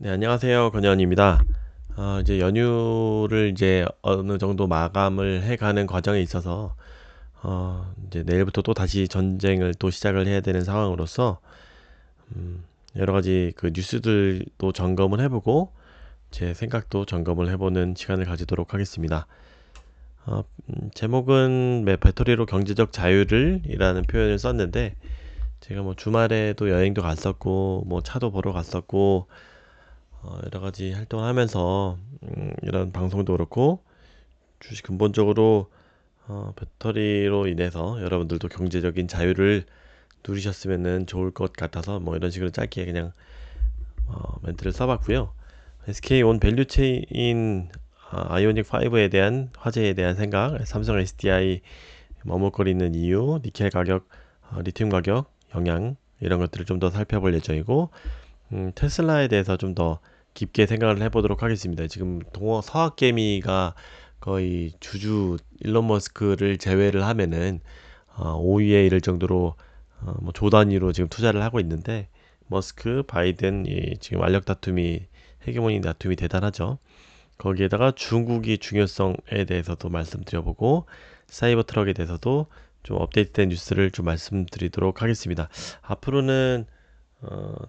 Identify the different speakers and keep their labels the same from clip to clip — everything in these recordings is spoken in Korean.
Speaker 1: 네, 안녕하세요. 건현입니다. 이제 연휴를 이제 어느 정도 마감을 해가는 과정에 있어서, 이제 내일부터 또 다시 전쟁을 또 시작을 해야 되는 상황으로서, 여러 가지 그 뉴스들도 점검을 해보고, 제 생각도 점검을 해보는 시간을 가지도록 하겠습니다. 제목은 배터리로 경제적 자유를 이라는 표현을 썼는데, 제가 뭐 주말에도 여행도 갔었고, 뭐 차도 보러 갔었고, 여러 가지 활동을 하면서 이런 방송도 그렇고 주식 근본적으로 배터리로 인해서 여러분들도 경제적인 자유를 누리셨으면 좋을 것 같아서 뭐 이런 식으로 짧게 그냥 멘트를 써봤고요. SK온 밸류체인 아이오닉 5에 대한 화제에 대한 생각, 삼성 SDI 머뭇거리는 이유, 니켈 가격, 리튬 가격, 영향 이런 것들을 좀 더 살펴볼 예정이고, 테슬라에 대해서 좀 더 깊게 생각을 해보도록 하겠습니다. 지금 동어 서학개미가 거의 주주 일론 머스크를 제외를 하면은 5위에 이를 정도로 뭐조 단위로 지금 투자를 하고 있는데, 머스크, 바이든 지금 알력 다툼이 헤게모니 다툼이 대단하죠. 거기에다가 중국이 중요성에 대해서도 말씀드려보고, 사이버 트럭에 대해서도 좀 업데이트된 뉴스를 좀 말씀드리도록 하겠습니다. 앞으로는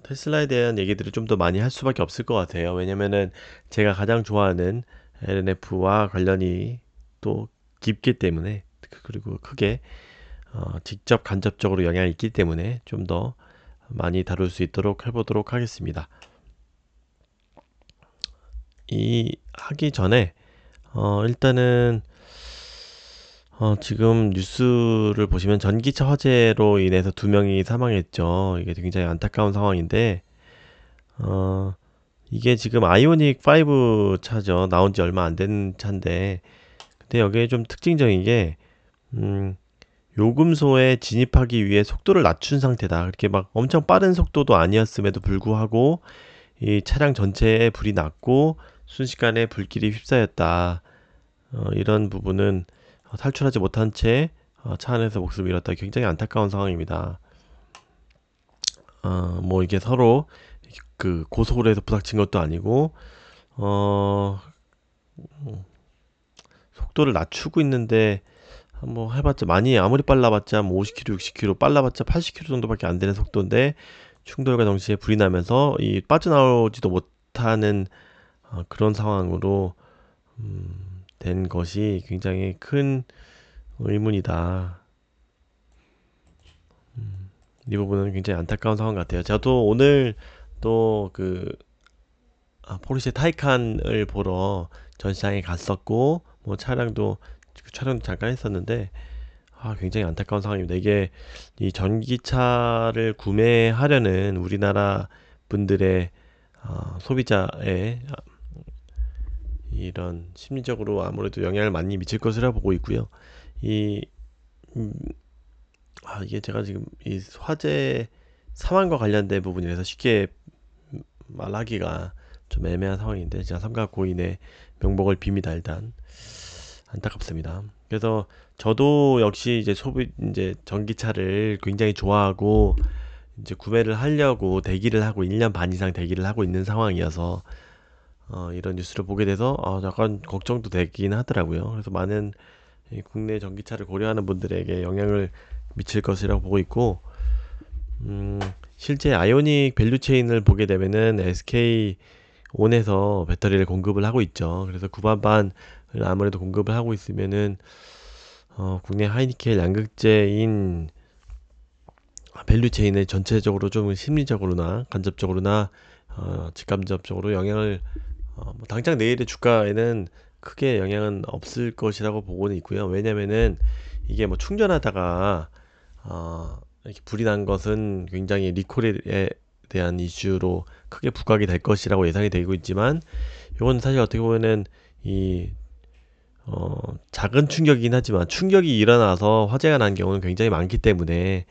Speaker 1: 테슬라에 대한 얘기들을 좀 더 많이 할 수밖에 없을 것 같아요. 왜냐면은 제가 가장 좋아하는 LNF와 관련이 또 깊기 때문에, 그리고 크게 직접 간접적으로 영향이 있기 때문에 좀 더 많이 다룰 수 있도록 해보도록 하겠습니다. 이 하기 전에 일단은 지금 뉴스를 보시면 전기차 화재로 인해서 두 명이 사망했죠. 이게 굉장히 안타까운 상황인데, 어, 이게 지금 아이오닉 5 차죠. 나온 지 얼마 안 된 차인데, 근데 여기에 좀 특징적인 게, 음, 요금소에 진입하기 위해 속도를 낮춘 상태다. 그렇게 막 엄청 빠른 속도도 아니었음에도 불구하고, 이 차량 전체에 불이 났고, 순식간에 불길이 휩싸였다. 이런 부분은 탈출하지 못한 채 차 안에서 목숨을 잃었다. 굉장히 안타까운 상황입니다. 뭐 이게 서로 그 고속으로 해서 부닥친 것도 아니고, 어, 속도를 낮추고 있는데 뭐 해봤자 많이 아무리 빨라봤자 뭐 50km, 60km 빨라봤자 80km 정도밖에 안 되는 속도인데 충돌과 동시에 불이 나면서 이 빠져나오지도 못하는 그런 상황으로 된 것이 굉장히 큰 의문이다. 이 부분은 굉장히 안타까운 상황 같아요. 저도 오늘 또그 포르쉐 타이칸을 보러 전시장에 갔었고 뭐 차량도 그 촬영도 잠깐 했었는데 굉장히 안타까운 상황입니다. 이게 이 전기차를 구매하려는 우리나라 분들의 소비자의 이런 심리적으로 아무래도 영향을 많이 미칠 것이라 보고 있고요. 이 음, 이게 제가 지금 이 화재 사망과 관련된 부분이라서 쉽게 말하기가 좀 애매한 상황인데, 제가 삼가 고인의 명복을 빕니다. 일단 안타깝습니다. 그래서 저도 역시 이제 이제 전기차를 굉장히 좋아하고 이제 구매를 하려고 대기를 하고 1년 반 이상 대기를 하고 있는 상황이어서 이런 뉴스를 보게 돼서 약간 걱정도 되긴 하더라고요. 그래서 많은 이 국내 전기차를 고려하는 분들에게 영향을 미칠 것이라고 보고 있고, 실제 아이오닉 밸류체인을 보게 되면은 SK 온에서 배터리를 공급을 하고 있죠. 그래서 구반반을 아무래도 공급을 하고 있으면은 국내 하이니켈 양극재인 밸류체인에 전체적으로 좀 심리적으로나 간접적으로나 직간접적으로 영향을 뭐 당장 내일의 주가에는 크게 영향은 없을 것이라고 보고는 있고요. 왜냐면은 이게 뭐 충전하다가 이렇게 불이 난 것은 굉장히 리콜에 대한 이슈로 크게 부각이 될 것이라고 예상이 되고 있지만, 이건 사실 어떻게 보면은 이 작은 충격이긴 하지만 충격이 일어나서 화재가 난 경우는 굉장히 많기 때문에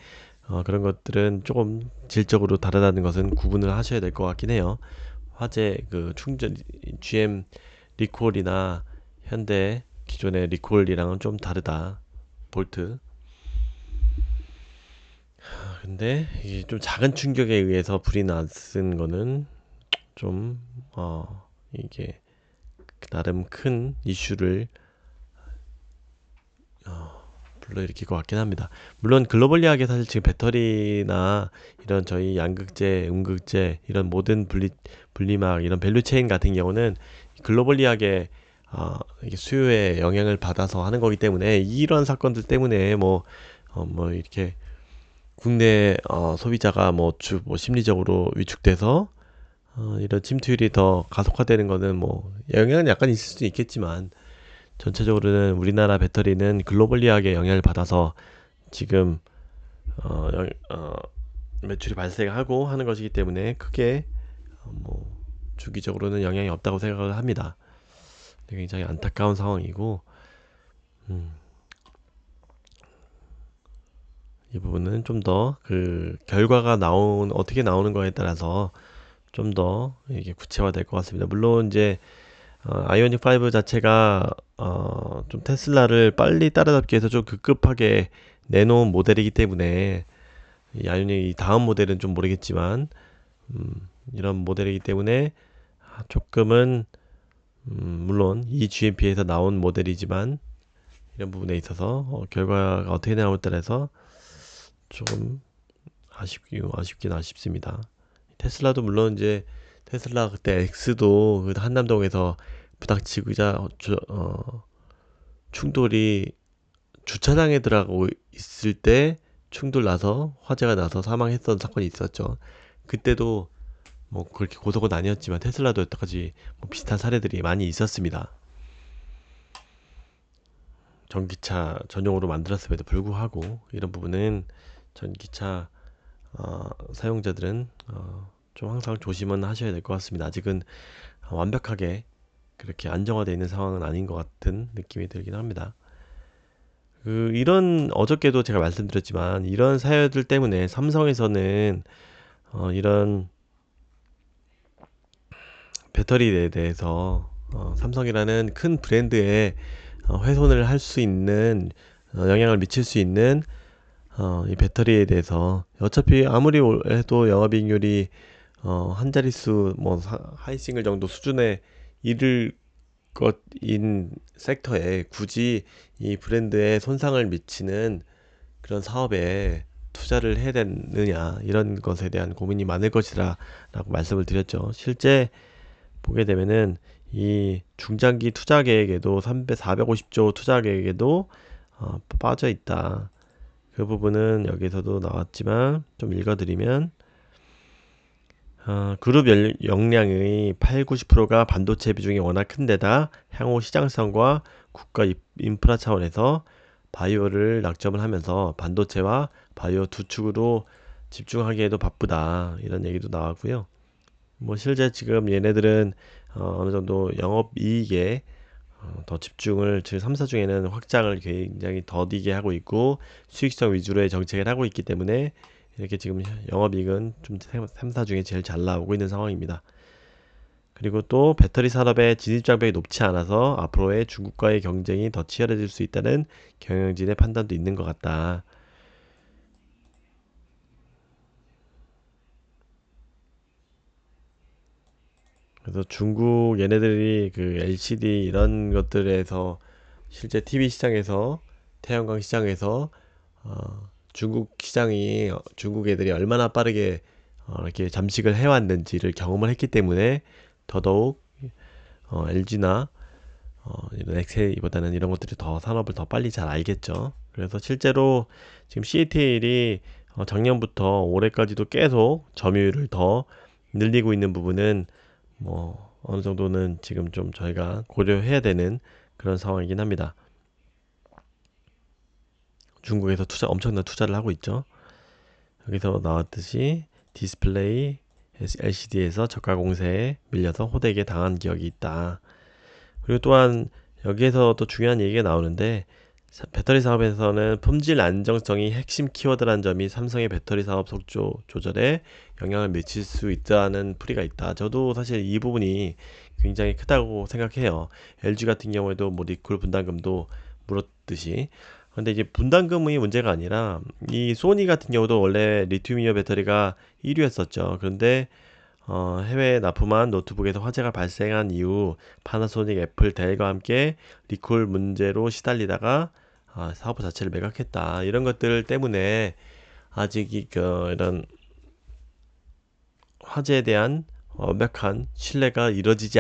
Speaker 1: 그런 것들은 조금 질적으로 다르다는 것은 구분을 하셔야 될 것 같긴 해요. 화재 그 충전 GM 리콜이나 현대 기존의 리콜이랑은 좀 다르다. 볼트. 근데 이게 좀 작은 충격에 의해서 불이 났은 거는 좀 이게 나름 큰 이슈를 불러일으킬 것 같긴 합니다. 물론 글로벌리하게 사실 지금 배터리나 이런 저희 양극재, 음극재 이런 모든 분리막 이런 밸류체인 같은 경우는 글로벌리하게 이게 수요에 영향을 받아서 하는 거기 때문에 이런 사건들 때문에 뭐 이렇게 국내 소비자가 뭐 심리적으로 위축돼서 이런 침투율이 더 가속화되는 거는 뭐 영향은 약간 있을 수 있겠지만 전체적으로는 우리나라 배터리는 글로벌리하게 영향을 받아서 지금 어, 영- 어, 매출이 발생하고 하는 것이기 때문에 크게 뭐 주기적으로는 영향이 없다고 생각을 합니다. 굉장히 안타까운 상황이고 음, 이 부분은 좀 더 그 결과가 어떻게 나오는 거에 따라서 좀 더 이게 구체화될 것 같습니다. 물론 이제 아이오닉 5 자체가 좀 테슬라를 빨리 따라잡기 위해서 좀 급급하게 내놓은 모델이기 때문에 이 아이오닉 이 다음 모델은 좀 모르겠지만 이런 모델이기 때문에 조금은 물론 이 GMP에서 나온 모델이지만 이런 부분에 있어서 결과가 어떻게 나올 따라서 조금 아쉽긴 아쉽습니다. 테슬라도 물론 이제 테슬라 그때 X도 그 한남동에서 부닥치고자 충돌이 주차장에 들어가고 있을 때 충돌 나서 화재가 나서 사망했던 사건이 있었죠. 그때도 뭐 그렇게 고속은 아니었지만 테슬라도 여태까지 뭐 비슷한 사례들이 많이 있었습니다. 전기차 전용으로 만들었음에도 불구하고 이런 부분은 전기차 사용자들은 좀 항상 조심은 하셔야 될 것 같습니다. 아직은 완벽하게 그렇게 안정화되어 있는 상황은 아닌 것 같은 느낌이 들긴 합니다. 이런 어저께도 제가 말씀드렸지만 이런 사유들 때문에 삼성에서는 이런 배터리에 대해서 삼성이라는 큰 브랜드에 훼손을 할 수 있는 영향을 미칠 수 있는 이 배터리에 대해서 어차피 아무리 해도 영업이익률이 한 자릿수 뭐 하이 싱글 정도 수준에 이를 것인 섹터에 굳이 이 브랜드에 손상을 미치는 그런 사업에 투자를 해야 되느냐 이런 것에 대한 고민이 많을 것이라 라고 말씀을 드렸죠. 실제 보게 되면은 이 중장기 투자 계획에도 450조 투자 계획에도 빠져 있다. 그 부분은 여기서도 나왔지만 좀 읽어드리면 그룹 역량의 8, 90%가 반도체 비중이 워낙 큰 데다 향후 시장성과 국가 인프라 차원에서 바이오를 낙점을 하면서 반도체와 바이오 두 축으로 집중하기에도 바쁘다. 이런 얘기도 나왔고요. 뭐 실제 지금 얘네들은 어느 정도 영업 이익에 더 집중을 지금 3사 중에는 확장을 굉장히 더디게 하고 있고 수익성 위주로의 정책을 하고 있기 때문에 이렇게 지금 영업이익은 좀 3사 중에 제일 잘 나오고 있는 상황입니다. 그리고 또 배터리 산업의 진입 장벽이 높지 않아서 앞으로의 중국과의 경쟁이 더 치열해질 수 있다는 경영진의 판단도 있는 것 같다. 그래서 중국 얘네들이 그 LCD 이런 것들에서 실제 TV 시장에서 태양광 시장에서 중국 시장이 중국 애들이 얼마나 빠르게 이렇게 잠식을 해왔는지를 경험을 했기 때문에 더더욱 LG나 이런 엑셀보다는 이런 것들이 더 산업을 더 빨리 잘 알겠죠. 그래서 실제로 지금 CATL이 작년부터 올해까지도 계속 점유율을 더 늘리고 있는 부분은 뭐 어느 정도는 지금 좀 저희가 고려해야 되는 그런 상황이긴 합니다. 중국에서 엄청난 투자를 하고 있죠. 여기서 나왔듯이 디스플레이 LCD에서 저가 공세에 밀려서 호되게 당한 기억이 있다. 그리고 또한 여기에서 또 중요한 얘기가 나오는데 배터리 사업에서는 품질 안정성이 핵심 키워드란 점이 삼성의 배터리 사업 속도 조절에 영향을 미칠 수 있다는 풀이가 있다. 저도 사실 이 부분이 굉장히 크다고 생각해요. LG 같은 경우에도 뭐 리콜 분담금도 물었듯이. 근데 이제 분담금이 문제가 아니라 이 소니 같은 경우도 원래 리튬이온 배터리가 1위였었죠. 그런데 해외에 납품한 노트북에서 화재가 발생한 이후 파나소닉, 애플, 델과 함께 리콜 문제로 시달리다가 사업 자체를 매각했다. 이런 것들 때문에 아직 이런 화재에 대한 완벽한 신뢰가 이루어지기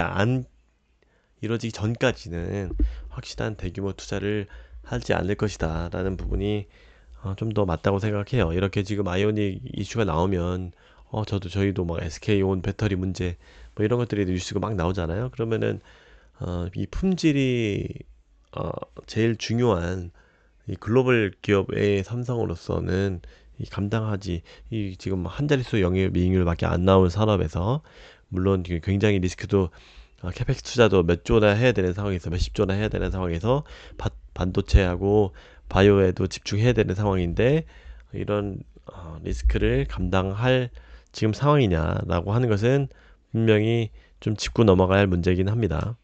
Speaker 1: 전까지는 확실한 대규모 투자를 하지 않을 것이다 라는 부분이 좀 더 맞다고 생각해요. 이렇게 지금 아이오닉 이슈가 나오면 저희도 막 SK온 배터리 문제 뭐 이런 것들이 뉴스가 막 나오잖아요. 그러면은 이 품질이 어, 제일 중요한 이 글로벌 기업의 삼성으로서는 이 지금 한 자릿수 영업이익률밖에 안 나온 산업에서 물론 굉장히 리스크도 캐펙스 투자도 몇 조나 해야 되는 상황에서 몇십 조나 해야 되는 상황에서 반도체하고 바이오에도 집중해야 되는 상황인데 이런 리스크를 감당할 지금 상황이냐라고 하는 것은 분명히 좀 짚고 넘어가야 할 문제이긴 합니다.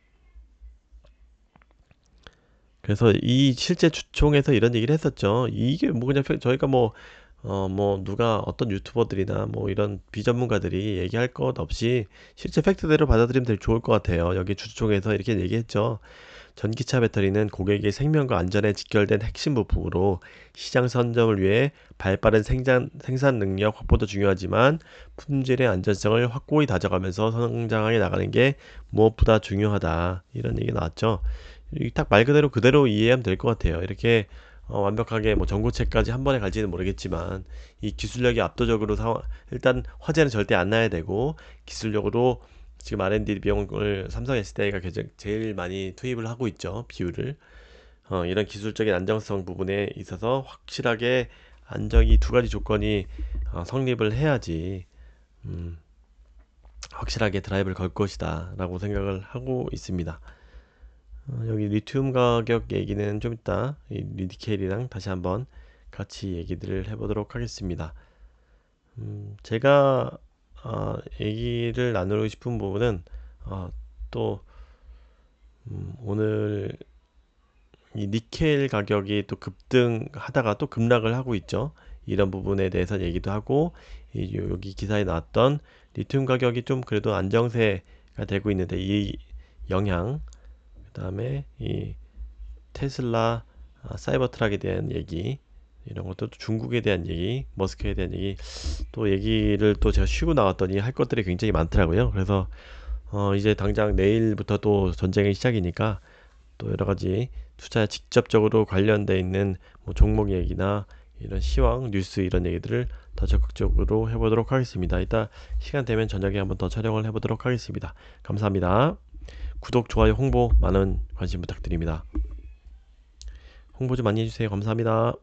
Speaker 1: 그래서 이 실제 주총에서 이런 얘기를 했었죠. 이게 뭐 그냥 저희가 뭐 누가 어떤 유튜버들이나 뭐 이런 비전문가들이 얘기할 것 없이 실제 팩트대로 받아들이면 되게 좋을 것 같아요. 여기 주총에서 이렇게 얘기했죠. 전기차 배터리는 고객의 생명과 안전에 직결된 핵심 부품으로 시장 선점을 위해 발빠른 생산 능력 확보도 중요하지만 품질의 안전성을 확고히 다져가면서 성장하게 나가는 게 무엇보다 중요하다. 이런 얘기 나왔죠. 딱 말 그대로 이해하면 될 것 같아요. 이렇게 완벽하게 뭐 전고체까지 한 번에 갈지는 모르겠지만 이 기술력이 압도적으로 일단 화재는 절대 안 나야 되고 기술력으로 지금 R&D 비용을 삼성 SDI가 제일 많이 투입을 하고 있죠. 비율을. 이런 기술적인 안정성 부분에 있어서 확실하게 안정이 두 가지 조건이 성립을 해야지 음, 확실하게 드라이브를 걸 것이다 라고 생각을 하고 있습니다. 여기 리튬 가격 얘기는 좀 이따 이 리디케일이랑 다시 한번 같이 얘기들을 해보도록 하겠습니다. 제가 얘기를 나누고 싶은 부분은 또 오늘 이 니켈 가격이 또 급등하다가 또 급락을 하고 있죠. 이런 부분에 대해서 얘기도 하고 여기 기사에 나왔던 리튬 가격이 좀 그래도 안정세가 되고 있는데 이 영향 그다음에 이 테슬라 사이버 트럭에 대한 얘기 이런 것도 또 중국에 대한 얘기 머스크에 대한 얘기 또 얘기를 또 제가 쉬고 나왔더니 할 것들이 굉장히 많더라고요. 그래서 이제 당장 내일부터 또 전쟁의 시작이니까 또 여러 가지 투자에 직접적으로 관련돼 있는 뭐 종목 얘기나 이런 시황 뉴스 이런 얘기들을 더 적극적으로 해보도록 하겠습니다. 이따 시간 되면 저녁에 한번 더 촬영을 해보도록 하겠습니다. 감사합니다. 구독, 좋아요, 홍보 많은 관심 부탁드립니다. 홍보 좀 많이 해주세요. 감사합니다.